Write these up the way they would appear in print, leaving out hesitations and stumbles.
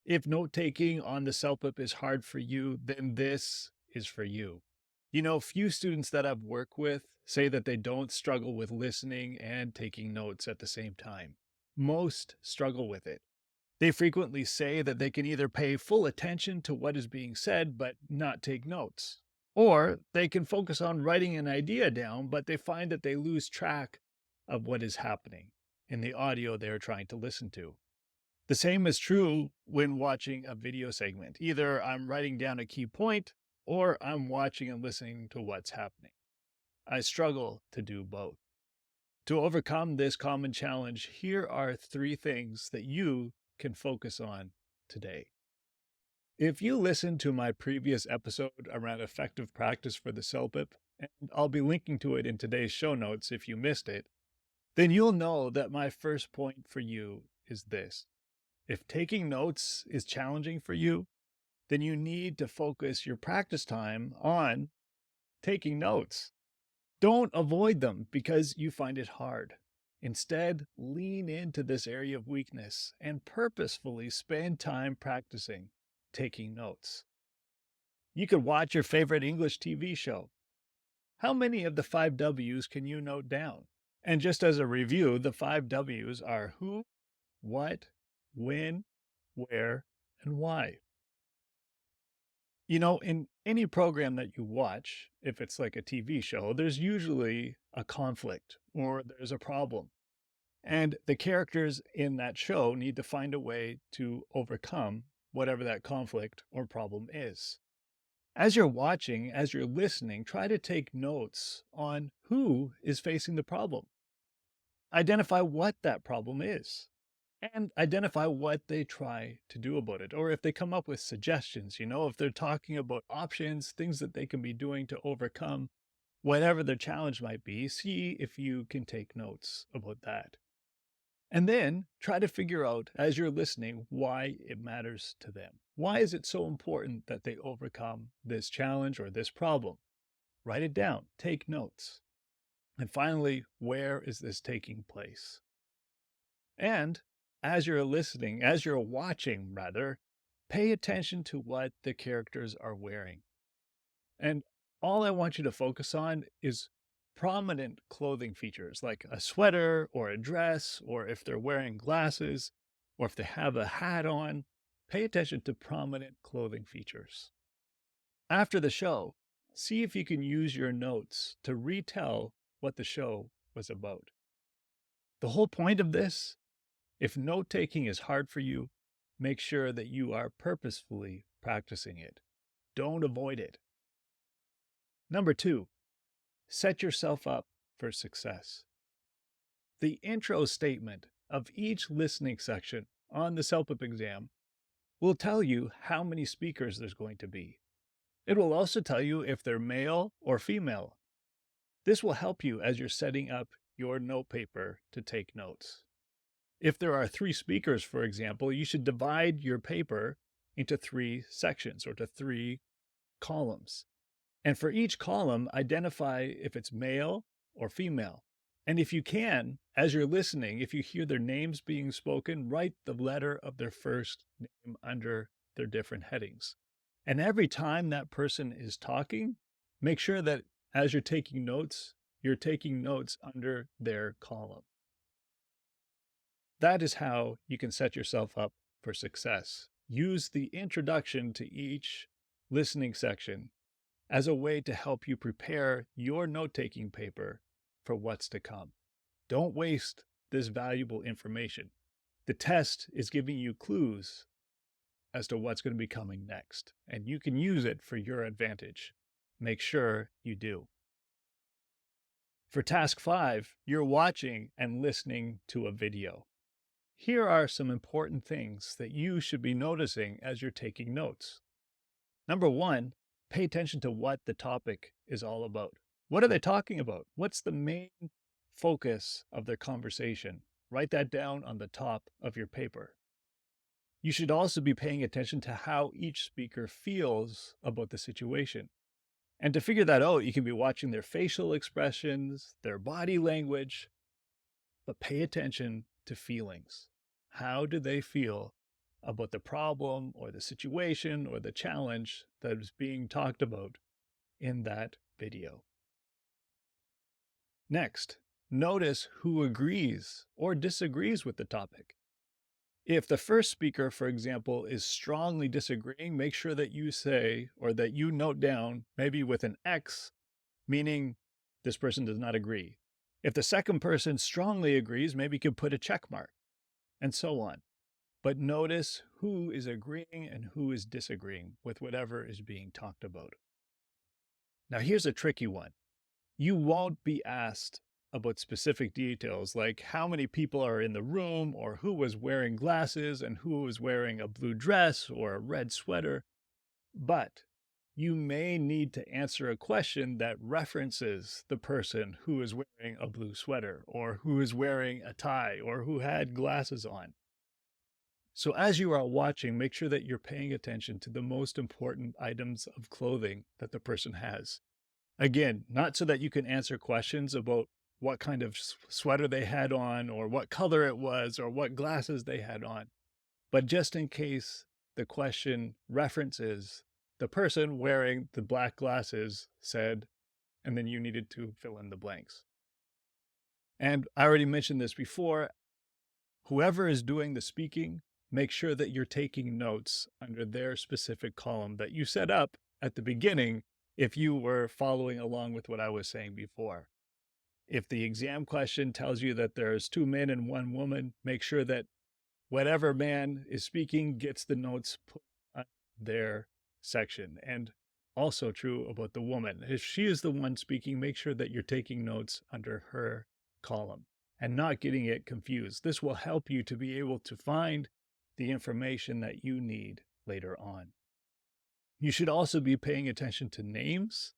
If note-taking on the CELPIP is hard for you, then this is for you. You know, few students that I've worked with say that they don't struggle with listening and taking notes at the same time. Most struggle with it. They frequently say that they can either pay full attention to what is being said but not take notes, or they can focus on writing an idea down, but they find that they lose track of what is happening in the audio they're trying to listen to. The same is true when watching a video segment. Either I'm writing down a key point or I'm watching and listening to what's happening. I struggle to do both. To overcome this common challenge, here are 3 things that you can focus on today. If you listened to my previous episode around effective practice for the CELPIP, and I'll be linking to it in today's show notes if you missed it, then you'll know that my first point for you is this. If taking notes is challenging for you, then you need to focus your practice time on taking notes. Don't avoid them because you find it hard. Instead, lean into this area of weakness and purposefully spend time practicing taking notes. You could watch your favorite English TV show. How many of the 5 W's can you note down? And just as a review, the 5 W's are who, what, when, where, and why. You know, in any program that you watch, if it's like a TV show, there's usually a conflict or there's a problem. And the characters in that show need to find a way to overcome whatever that conflict or problem is. As you're watching, as you're listening, try to take notes on who is facing the problem. Identify what that problem is and identify what they try to do about it. Or if they come up with suggestions, if they're talking about options, things that they can be doing to overcome whatever their challenge might be, see if you can take notes about that. And then try to figure out as you're listening why it matters to them. Why is it so important that they overcome this challenge or this problem? Write it down, take notes. And finally, where is this taking place? And as you're listening, as you're watching, rather, pay attention to what the characters are wearing. And all I want you to focus on is prominent clothing features like a sweater or a dress, or if they're wearing glasses, or if they have a hat on. Pay attention to prominent clothing features. After the show, see if you can use your notes to retell what the show was about. The whole point of this, if note taking is hard for you, make sure that you are purposefully practicing it. Don't avoid it. Number 2, set yourself up for success. The intro statement of each listening section on the CELPIP exam will tell you how many speakers there's going to be. It will also tell you if they're male or female. This will help you as you're setting up your note paper to take notes. If there are 3 speakers, for example, you should divide your paper into 3 sections or to 3 columns. And for each column, identify if it's male or female. And if you can, as you're listening, if you hear their names being spoken, write the letter of their first name under their different headings. And every time that person is talking, make sure that as you're taking notes under their column. That is how you can set yourself up for success. Use the introduction to each listening section as a way to help you prepare your note-taking paper for what's to come. Don't waste this valuable information. The test is giving you clues as to what's going to be coming next, and you can use it for your advantage. Make sure you do. For task 5, you're watching and listening to a video. Here are some important things that you should be noticing as you're taking notes. Number 1, pay attention to what the topic is all about. What are they talking about? What's the main focus of their conversation? Write that down on the top of your paper. You should also be paying attention to how each speaker feels about the situation. And to figure that out, you can be watching their facial expressions, their body language, but pay attention to feelings. How do they feel about the problem or the situation or the challenge that is being talked about in that video. Next, notice who agrees or disagrees with the topic. If the first speaker, for example, is strongly disagreeing, make sure that you say or that you note down, maybe with an X, meaning this person does not agree. If the second person strongly agrees, maybe you could put a check mark, and so on. But notice who is agreeing and who is disagreeing with whatever is being talked about. Now, here's a tricky one. You won't be asked about specific details like how many people are in the room or who was wearing glasses and who was wearing a blue dress or a red sweater, but you may need to answer a question that references the person who is wearing a blue sweater or who is wearing a tie or who had glasses on. So as you are watching, make sure that you're paying attention to the most important items of clothing that the person has. Again, not so that you can answer questions about what kind of sweater they had on or what color it was or what glasses they had on, but just in case the question references the person wearing the black glasses said, and then you needed to fill in the blanks. And I already mentioned this before, whoever is doing the speaking, make sure that you're taking notes under their specific column that you set up at the beginning if you were following along with what I was saying before. If the exam question tells you that there's 2 men and 1 woman, make sure that whatever man is speaking gets the notes put on their section. And also true about the woman. If she is the one speaking, make sure that you're taking notes under her column and not getting it confused. This will help you to be able to find the information that you need later on. You should also be paying attention to names,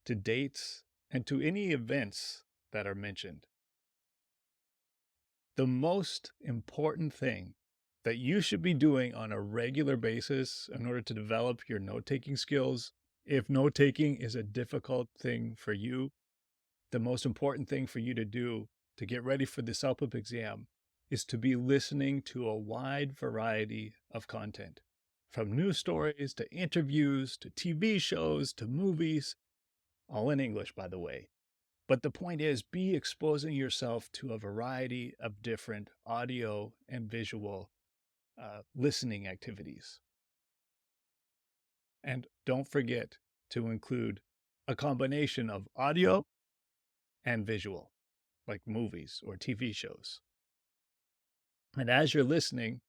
to dates, and to any events that are mentioned. The most important thing that you should be doing on a regular basis in order to develop your note-taking skills, if note-taking is a difficult thing for you, the most important thing for you to do to get ready for the CELPIP exam is to be listening to a wide variety of content, from news stories to interviews to TV shows to movies, all in English, by the way. But the point is, be exposing yourself to a variety of different audio and visual listening activities. And don't forget to include a combination of audio and visual, like movies or TV shows. And as you're listening,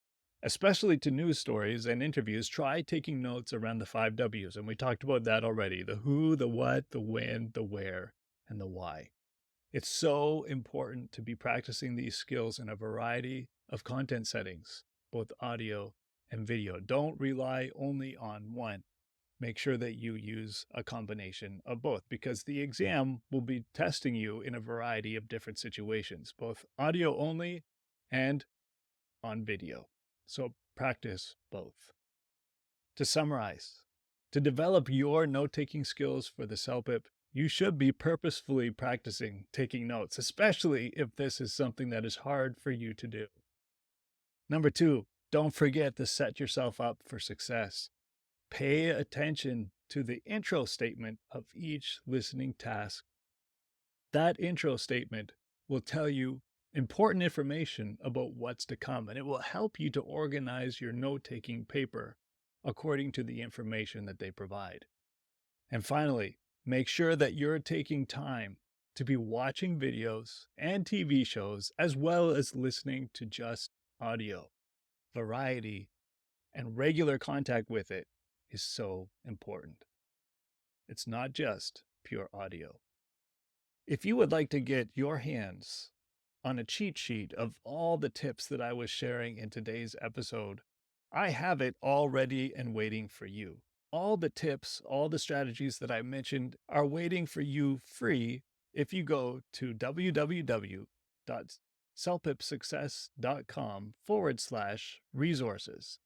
especially to news stories and interviews, try taking notes around the 5 W's. And we talked about that already: the who, the what, the when, the where, and the why. It's so important to be practicing these skills in a variety of content settings, both audio and video. Don't rely only on one. Make sure that you use a combination of both, because the exam will be testing you in a variety of different situations, both audio only and on video. So practice both. To summarize, to develop your note-taking skills for the CELPIP, you should be purposefully practicing taking notes, especially if this is something that is hard for you to do. Number 2, don't forget to set yourself up for success. Pay attention to the intro statement of each listening task. That intro statement will tell you important information about what's to come, and it will help you to organize your note-taking paper according to the information that they provide. And finally, make sure that you're taking time to be watching videos and TV shows as well as listening to just audio. Variety and regular contact with it is so important. It's not just pure audio. If you would like to get your hands on a cheat sheet of all the tips that I was sharing in today's episode, I have it all ready and waiting for you. All the tips, all the strategies that I mentioned are waiting for you free if you go to www.celpipsuccess.com/resources.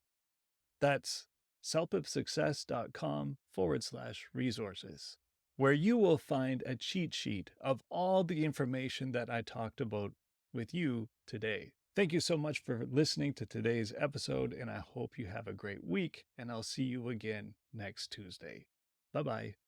That's celpipsuccess.com/resources, where you will find a cheat sheet of all the information that I talked about with you today. Thank you so much for listening to today's episode, and I hope you have a great week, and I'll see you again next Tuesday. Bye bye.